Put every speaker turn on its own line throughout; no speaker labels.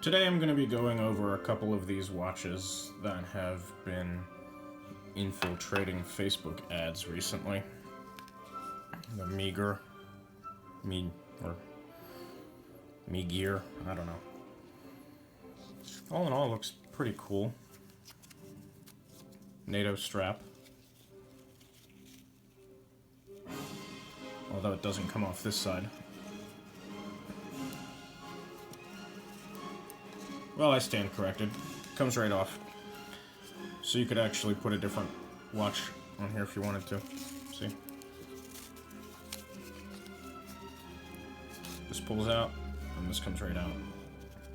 Today I'm going to be going over a couple of these watches that have been infiltrating Facebook ads recently. The Meager, or Meagear, I don't know. All in all, looks pretty cool. NATO strap. Although it doesn't come off this side. Well, I stand corrected. Comes right off. So you could actually put a different watch on here if you wanted to. See? This pulls out, and this comes right out.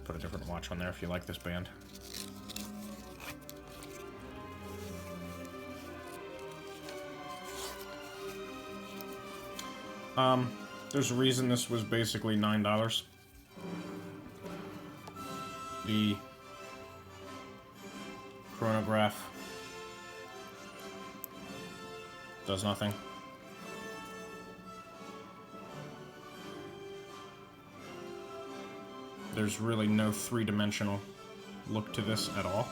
Put a different watch on there if you like this band. There's a reason this was basically $9. The chronograph does nothing. There's really no three-dimensional look to this at all.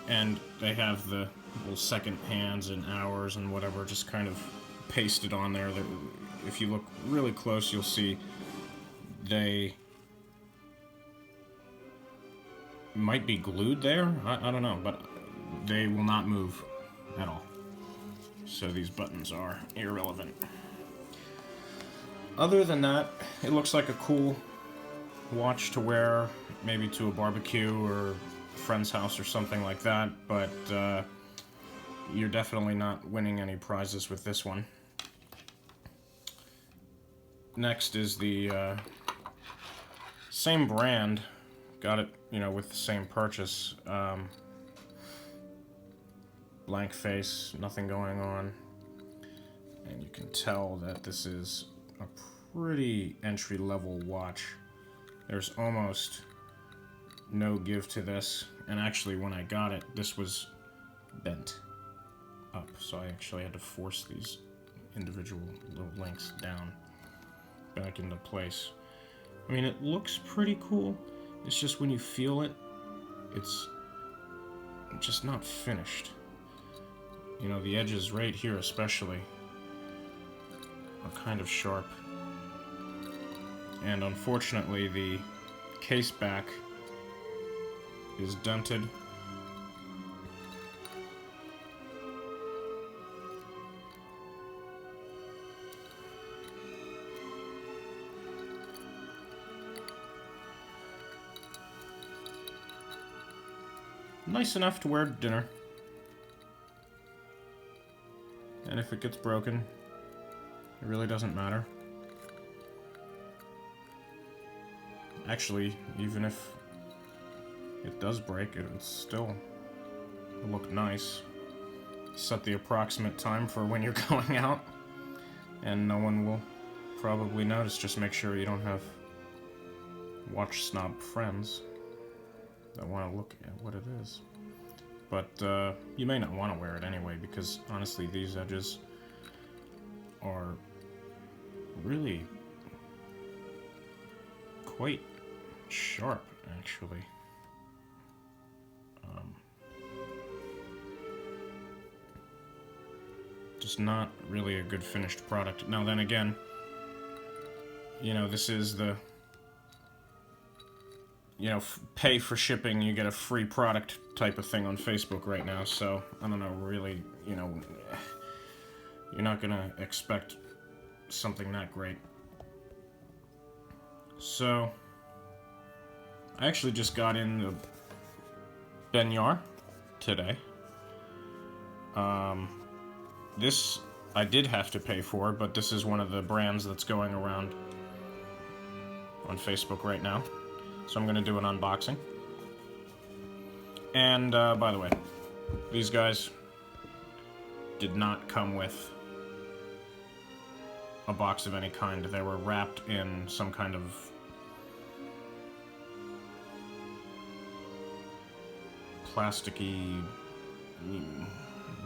And they have the little second hands and hours and whatever just kind of pasted on there. That if you look really close, you'll see they might be glued there. I don't know, but they will not move at all. So these buttons are irrelevant. Other than that, it looks like a cool watch to wear, maybe to a barbecue or a friend's house or something like that, but you're definitely not winning any prizes with this one. Next is the same brand, got it, with the same purchase. Blank face, nothing going on. And you can tell that this is a pretty entry-level watch. There's almost no give to this. And actually, when I got it, this was bent up. So I actually had to force these individual little links down back into place. I mean, it looks pretty cool. It's just when you feel it, it's just not finished. The edges right here especially are kind of sharp. And unfortunately, the case back is dented. Nice enough to wear to dinner. And if it gets broken, it really doesn't matter. Actually, even if it does break, it will still look nice. Set the approximate time for when you're going out, and no one will probably notice. Just make sure you don't have watch snob friends that want to look at what it is. But you may not want to wear it anyway, because honestly, these edges are really quite sharp, actually. Just not really a good finished product. Now then again, this is the pay for shipping, you get a free product type of thing on Facebook right now, so I don't know, really, you're not gonna expect something that great. So, I actually just got in the Benyar today. This I did have to pay for, but this is one of the brands that's going around on Facebook right now. So I'm going to do an unboxing. And, by the way, these guys did not come with a box of any kind. They were wrapped in some kind of plasticky,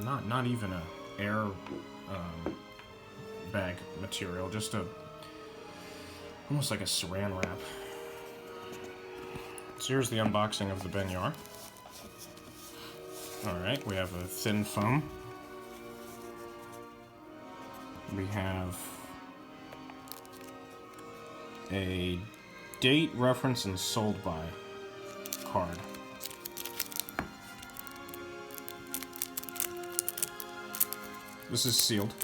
not even a air bag material, just a Almost like a saran wrap. So here's the unboxing of the Benyar. Alright, we have a thin foam. We have a date, reference, and sold by card. This is sealed.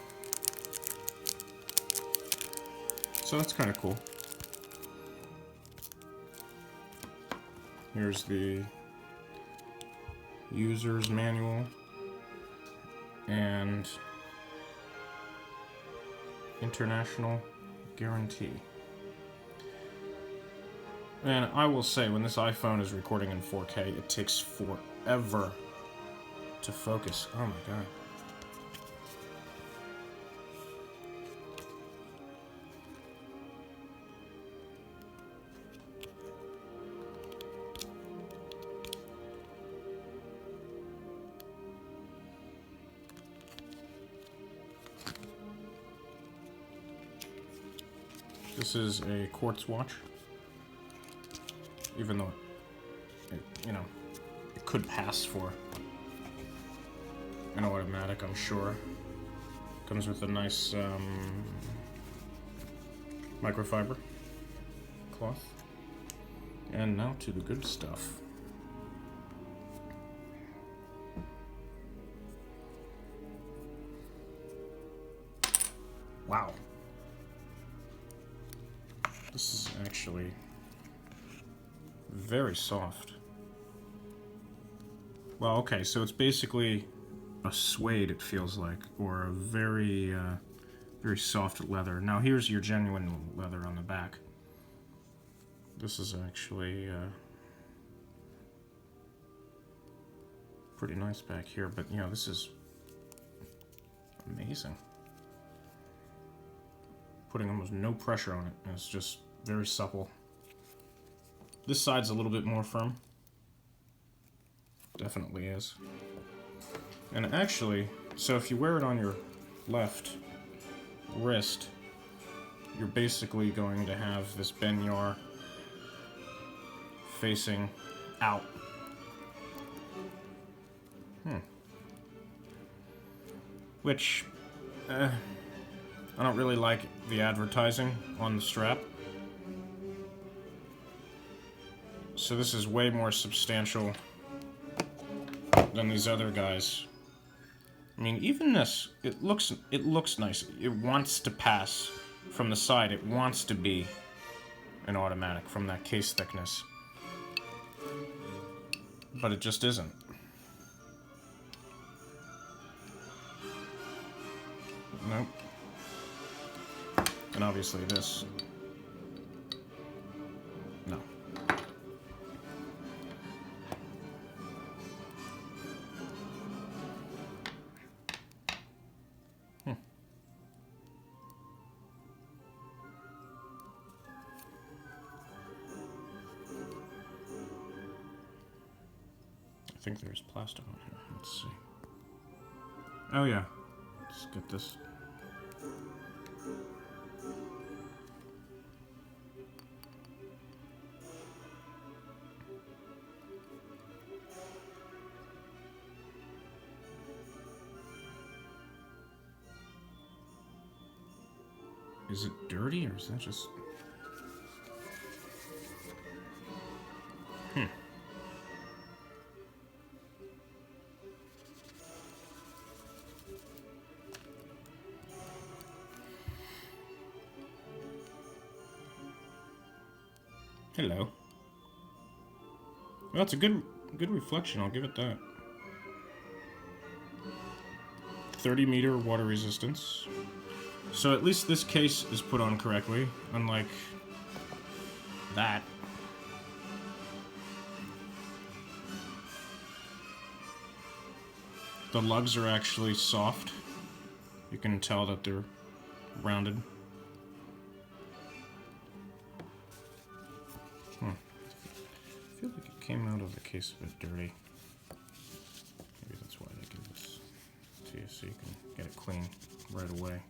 So that's kind of cool. Here's the user's manual and international guarantee. And I will say, when this iPhone is recording in 4K, it takes forever to focus. Oh my god. This is a quartz watch, even though it, it could pass for an automatic, I'm sure. Comes with a nice microfiber cloth. And now to the good stuff. Wow. This is actually very soft. Well, okay, so it's basically a suede, it feels like, or a very, very soft leather. Now here's your genuine leather on the back. This is actually pretty nice back here, but this is amazing. Putting almost no pressure on it, and it's just very supple. This side's a little bit more firm. Definitely is. And actually, so if you wear it on your left wrist, you're basically going to have this Benyar facing out. Which, I don't really like the advertising on the strap. So this is way more substantial than these other guys. I mean, even this, it looks nice. It wants to pass from the side. It wants to be an automatic from that case thickness. But it just isn't. Nope. And obviously this. No. I think there's plastic on here. Let's see. Oh yeah. Let's get this. Is it dirty, or is that just... Hello. Well, it's a good reflection, I'll give it that. 30-meter water resistance. So at least this case is put on correctly, unlike that. The lugs are actually soft. You can tell that they're rounded. I feel like it came out of the case a bit dirty. Maybe that's why they give this to you, so you can get it clean right away.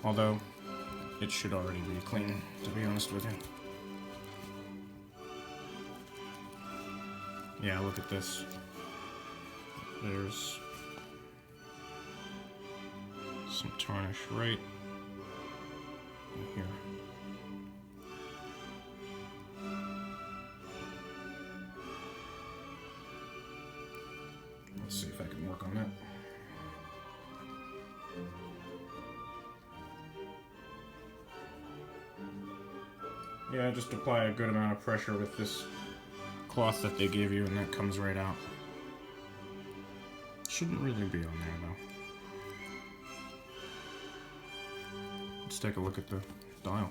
Although, it should already be clean, to be honest with you. Yeah, look at this. There's some tarnish right in here. Let's see if I can work on that. Yeah, just apply a good amount of pressure with this cloth that they gave you, and that comes right out. Shouldn't really be on there, though. Let's take a look at the dial.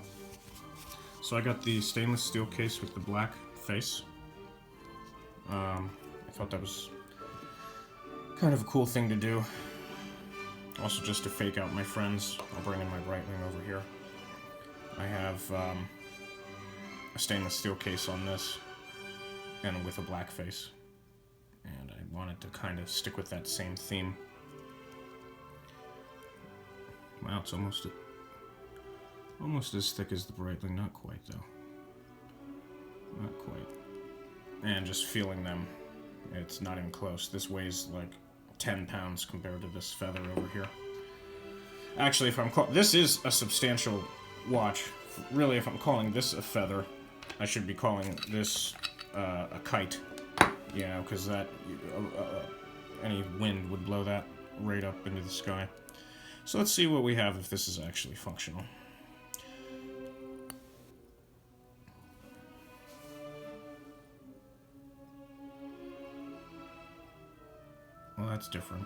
So I got the stainless steel case with the black face. I thought that was kind of a cool thing to do. Also, just to fake out my friends, I'll bring in my Breitling over here. I have a stainless steel case on this, and with a black face. And I wanted to kind of stick with that same theme. Wow, it's almost as thick as the Breitling. Not quite, though. Not quite. And just feeling them, it's not even close. This weighs like 10 pounds compared to this feather over here. Actually, if I'm this is a substantial watch. Really, if I'm calling this a feather, I should be calling this a kite. You know, because that any wind would blow that right up into the sky. So let's see what we have if this is actually functional. Well, that's different.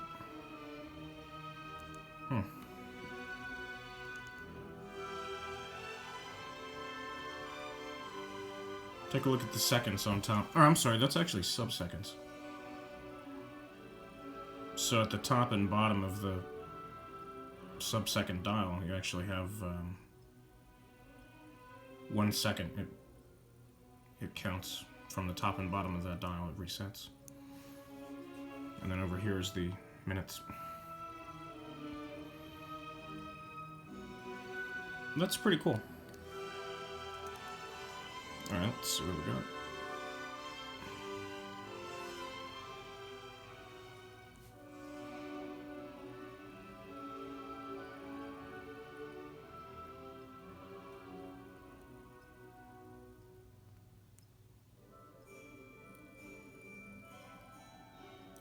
Take a look at the seconds on top. Or, I'm sorry, that's actually sub-seconds. So at the top and bottom of the sub-second dial, you actually have 1 second. It counts from the top and bottom of that dial. It resets. And then over here is the minutes. That's pretty cool. Alright, let's see what we got.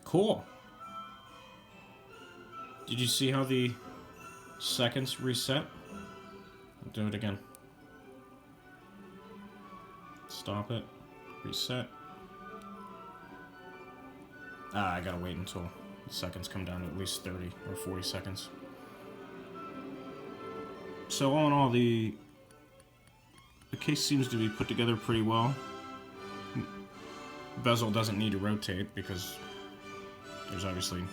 Cool. Did you see how the seconds reset? I'll do it again. Stop it. Reset. I gotta wait until the seconds come down to at least 30 or 40 seconds. So all in all, the case seems to be put together pretty well. Bezel doesn't need to rotate because there's obviously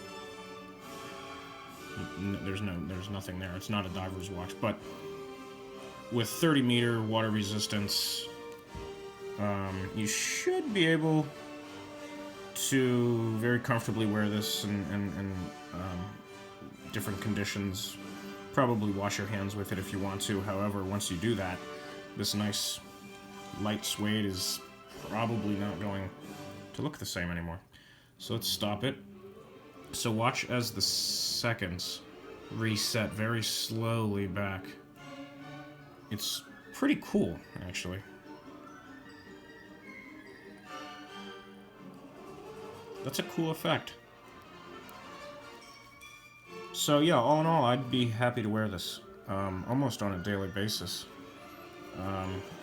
there's nothing there. It's not a diver's watch, but with 30 meter water resistance, you should be able to very comfortably wear this in different conditions. Probably wash your hands with it if you want to. However, once you do that, this nice light suede is probably not going to look the same anymore. So let's stop it. So watch as the seconds reset very slowly back. It's pretty cool, actually. That's a cool effect. So yeah, all in all, I'd be happy to wear this almost on a daily basis.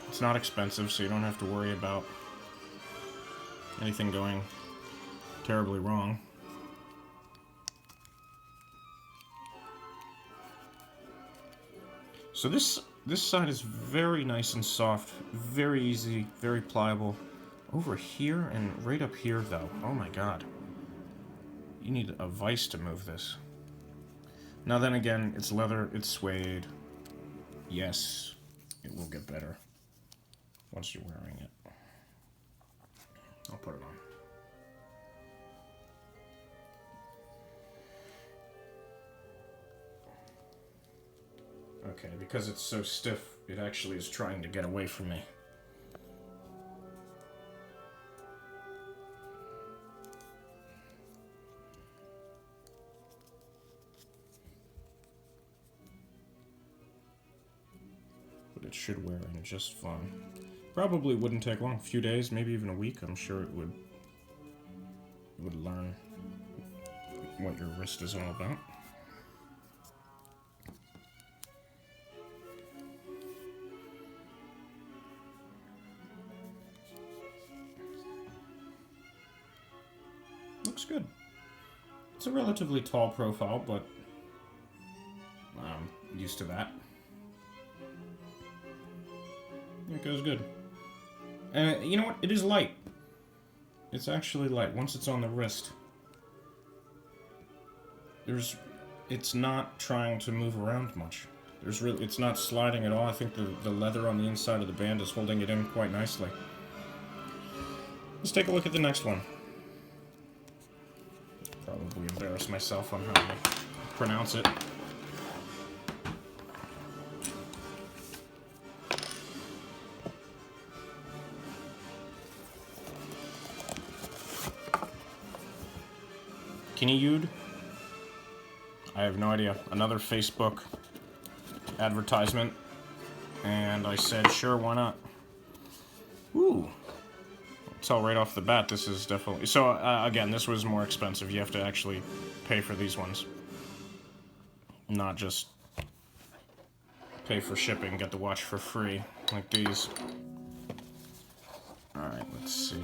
It's not expensive, so you don't have to worry about anything going terribly wrong. So this side is very nice and soft, very easy, very pliable. Over here and right up here, though, oh my god. You need a vise to move this. Now then again, it's leather, it's suede. Yes, it will get better once you're wearing it. I'll put it on. Okay, because it's so stiff, it actually is trying to get away from me. But it should wear in just fine. Probably wouldn't take long. A few days, maybe even a week. I'm sure it would learn what your wrist is all about. Looks good. It's a relatively tall profile, but I'm used to that. It goes good. And you know what? It is light. It's actually light. Once it's on the wrist, it's not trying to move around much. It's not sliding at all. I think the leather on the inside of the band is holding it in quite nicely. Let's take a look at the next one. Probably embarrass myself on how to pronounce it. Kinyued? I have no idea. Another Facebook advertisement. And I said, sure, why not? Ooh. Tell right off the bat, this is definitely... So, again, this was more expensive. You have to actually pay for these ones. Not just pay for shipping, get the watch for free, like these. Alright, let's see.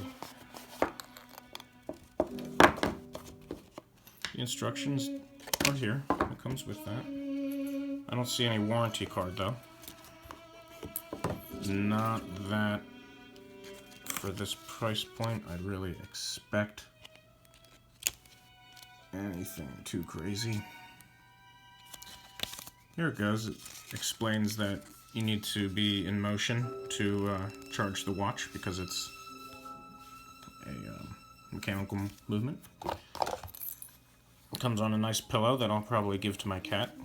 The instructions are here. It comes with that. I don't see any warranty card, though. Not that... For this price point, I'd really expect anything too crazy. Here it goes. It explains that you need to be in motion to charge the watch because it's a mechanical movement. It comes on a nice pillow that I'll probably give to my cat.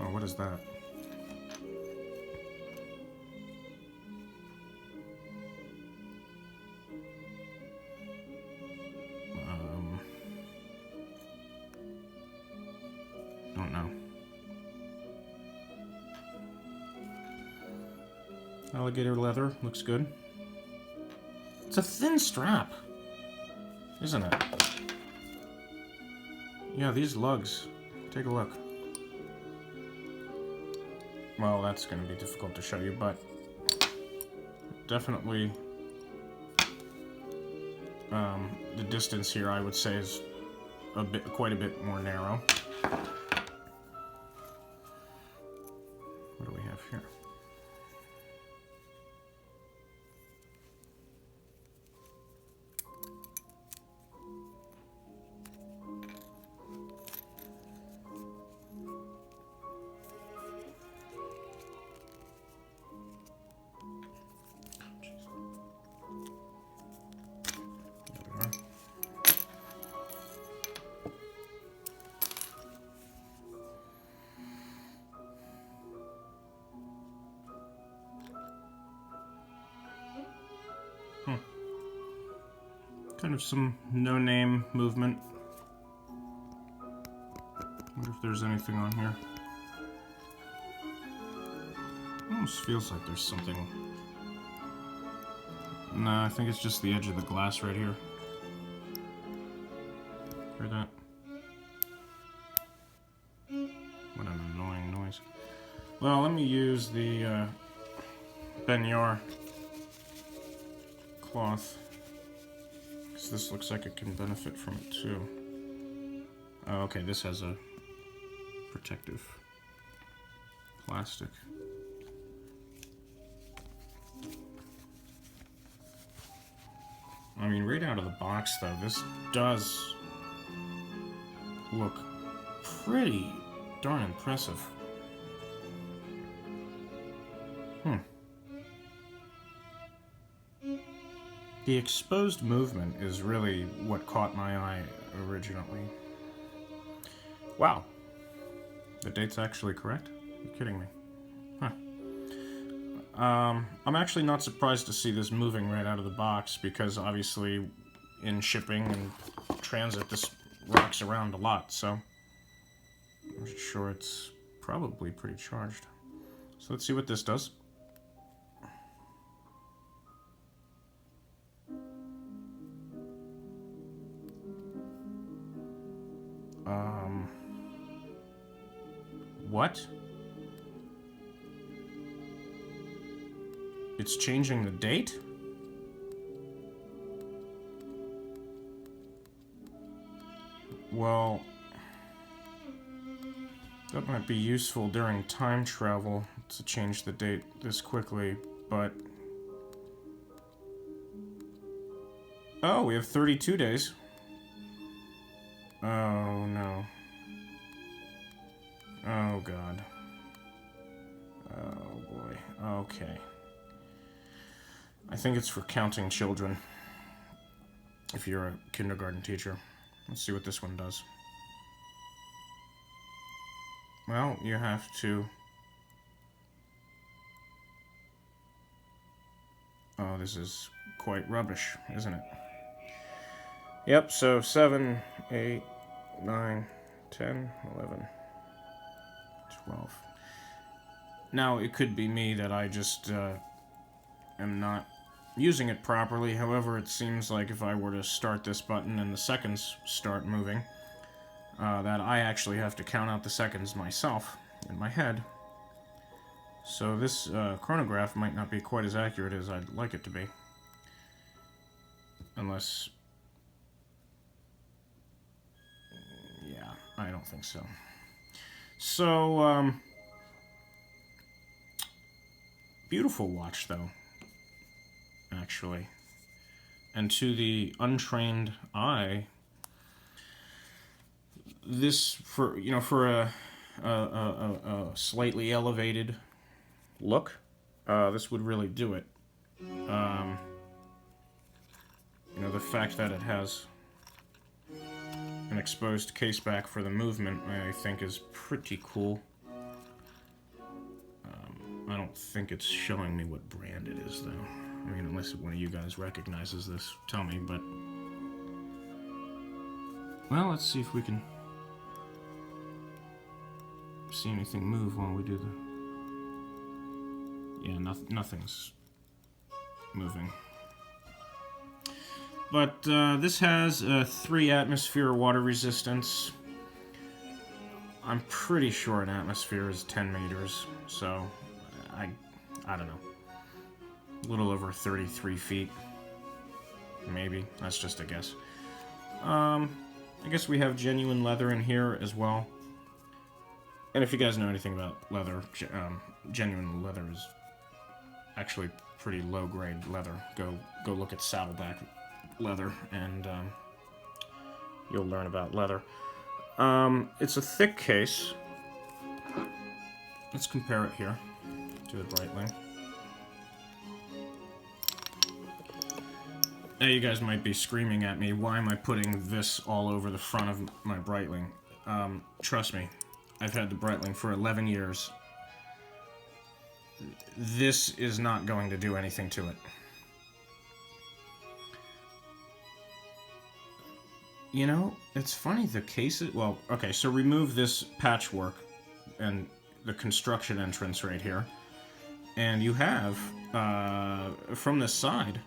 Oh, what is that? Don't know. Alligator leather, looks good. It's a thin strap, isn't it? Yeah, these lugs. Take a look. Well, that's going to be difficult to show you, but definitely the distance here, I would say, is quite a bit more narrow. What do we have here? Kind of some no-name movement. Wonder if there's anything on here. Almost feels like there's something. Nah, I think it's just the edge of the glass right here. Hear that? What an annoying noise. Well, let me use the Benyar cloth. This looks like it can benefit from it too. Oh, okay, this has a protective plastic. I mean, right out of the box though, this does look pretty darn impressive. The exposed movement is really what caught my eye originally. Wow. The date's actually correct? You're kidding me. Huh. I'm actually not surprised to see this moving right out of the box, because obviously in shipping and transit this rocks around a lot, so I'm sure it's probably pretty charged. So let's see what this does. What? It's changing the date? Well, that might be useful during time travel to change the date this quickly, but... Oh, we have 32 days. Oh, no. Oh, God. Oh, boy. Okay. I think it's for counting children, if you're a kindergarten teacher. Let's see what this one does. Well, you have to... Oh, this is quite rubbish, isn't it? Yep, so 7, 8, 9, 10, 11, 12. Now, it could be me that I just am not using it properly. However, it seems like if I were to start this button and the seconds start moving, that I actually have to count out the seconds myself in my head. So this chronograph might not be quite as accurate as I'd like it to be. Unless... yeah, I don't think so. So, beautiful watch, though, actually. And to the untrained eye, this, for a slightly elevated look, this would really do it. The fact that it has an exposed case back for the movement, I think, is pretty cool. I don't think it's showing me what brand it is, though. I mean, unless one of you guys recognizes this, tell me, but... Well, let's see if we can see anything move while we do the... Yeah, nothing's moving. But this has a 3 atmosphere water resistance. I'm pretty sure an atmosphere is 10 meters, so I don't know. A little over 33 feet. Maybe. That's just a guess. I guess we have genuine leather in here as well. And if you guys know anything about leather, genuine leather is actually pretty low-grade leather. Go look at Saddleback leather, and you'll learn about leather. It's a thick case. Let's compare it here to the Breitling. Now you guys might be screaming at me, why am I putting this all over the front of my Breitling? Trust me, I've had the Breitling for 11 years. This is not going to do anything to it. You know, it's funny, the cases... Well, okay, so remove this patchwork and the construction entrance right here. And you have, from this side,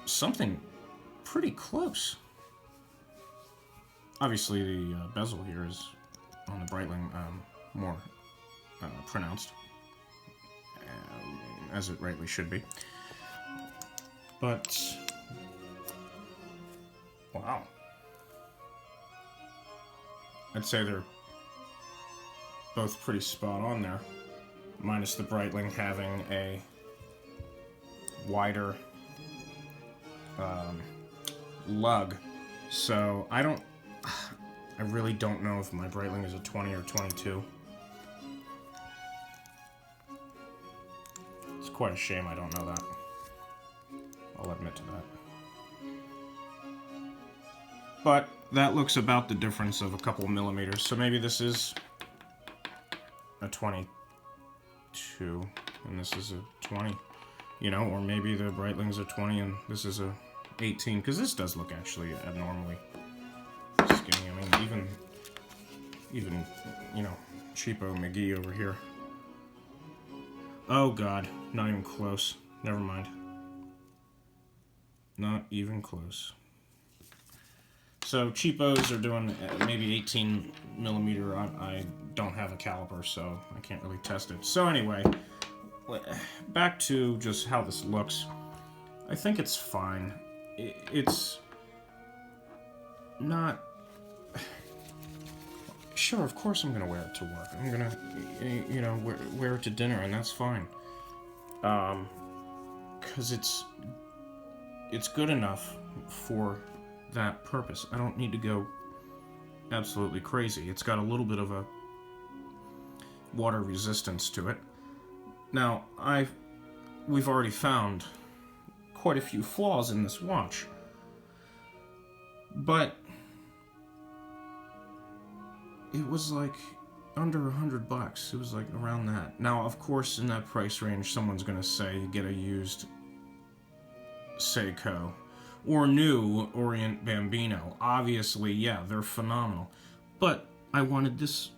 something pretty close. Obviously, the bezel here is, on the Breitling, more pronounced, as it rightly should be. But... wow. I'd say they're both pretty spot on there, minus the Breitling having a wider lug. So I really don't know if my Breitling is a 20 or 22. It's quite a shame I don't know that. I'll admit to that. But that looks about the difference of a couple of millimeters. So maybe this is a 22 and this is a 20. You know, or maybe the Breitling's a 20 and this is a 18. Because this does look actually abnormally skinny. I mean, even, you know, cheapo McGee over here. Oh god, not even close. Never mind. Not even close. So cheapos are doing maybe 18 millimeter. I don't have a caliper, so I can't really test it. So anyway, back to just how this looks. I think it's fine. It's not... Sure, of course I'm gonna wear it to work. I'm gonna, you know, wear it to dinner, and that's fine. Because it's good enough for that purpose. I don't need to go absolutely crazy. It's got a little bit of a water resistance to it. Now, we've already found quite a few flaws in this watch, but it was like under $100. It was like around that. Now, of course, in that price range, someone's gonna say get a used Seiko or new Orient Bambino. Obviously, yeah, they're phenomenal. But I wanted this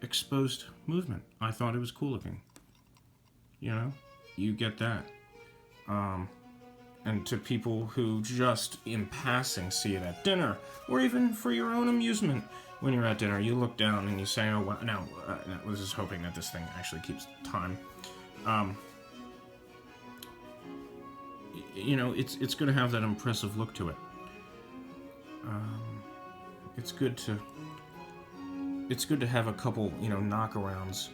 exposed movement. I thought it was cool looking. You know, you get that. And to people who just in passing see it at dinner, or even for your own amusement, when you're at dinner, you look down and you say, oh, well, now, I was just hoping that this thing actually keeps time. You know, it's going to have that impressive look to it. It's good to have a couple, you know, knockarounds.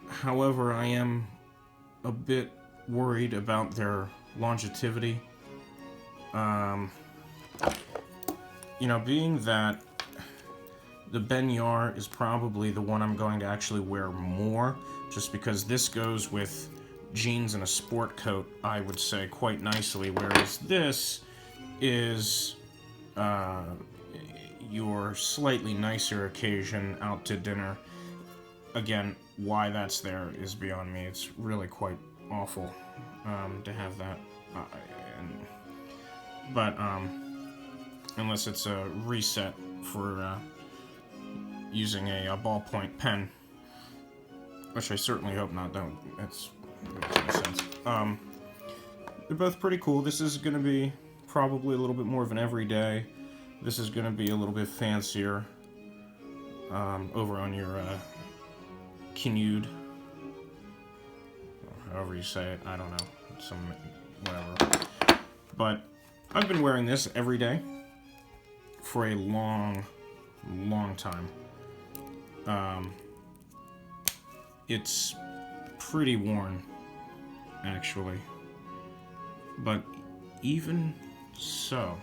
However, I am a bit worried about their longevity. You know, being that the Benyar is probably the one I'm going to actually wear more, just because this goes with jeans and a sport coat, I would say, quite nicely, whereas this is your slightly nicer occasion out to dinner. Again, why that's there is beyond me. It's really quite awful to have that. But unless it's a reset for using a ballpoint pen, which I certainly hope not. That makes no sense. They're both pretty cool. This is going to be probably a little bit more of an everyday. This is going to be a little bit fancier over on your Kinyued, however you say it. I don't know. Some whatever. But I've been wearing this every day for a long time. It's pretty worn, actually. But even so,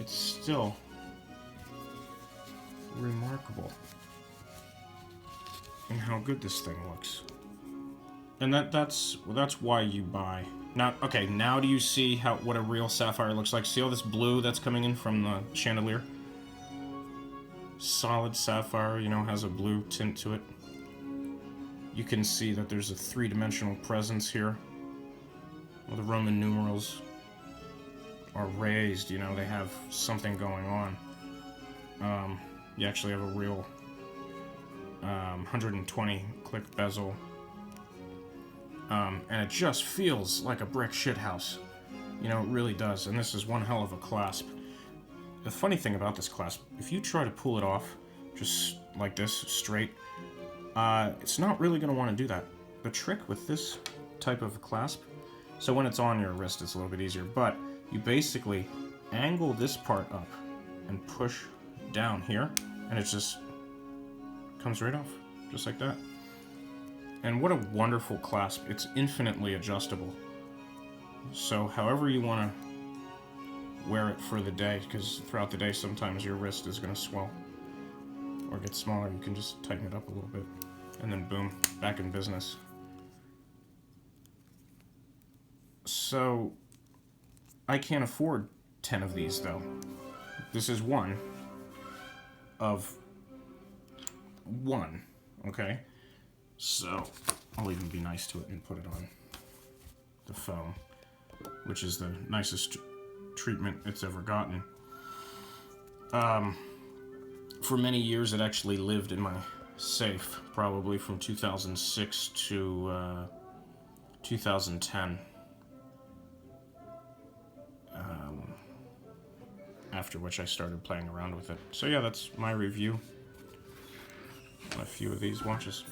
it's still remarkable in how good this thing looks. And that's why you buy. Now, okay, now do you see what a real sapphire looks like? See all this blue that's coming in from the chandelier? Solid sapphire, you know, has a blue tint to it. You can see that there's a three-dimensional presence here. Well, the Roman numerals are raised, you know, they have something going on. You actually have a real 120 click bezel. And it just feels like a brick shithouse. You know, it really does. And this is one hell of a clasp. The funny thing about this clasp, if you try to pull it off, just like this, straight, it's not really going to want to do that. The trick with this type of clasp, so when it's on your wrist, it's a little bit easier, but you basically angle this part up and push down here, and it just comes right off, just like that. And what a wonderful clasp. It's infinitely adjustable. So however you want to wear it for the day, because throughout the day sometimes your wrist is going to swell or get smaller, you can just tighten it up a little bit, and then boom, back in business. So So, I can't afford 10 of these, though. This is one of one, okay? So, I'll even be nice to it and put it on the foam, which is the nicest treatment it's ever gotten. For many years, it actually lived in my safe, probably from 2006 to 2010. After which I started playing around with it. So yeah, that's my review on a few of these watches.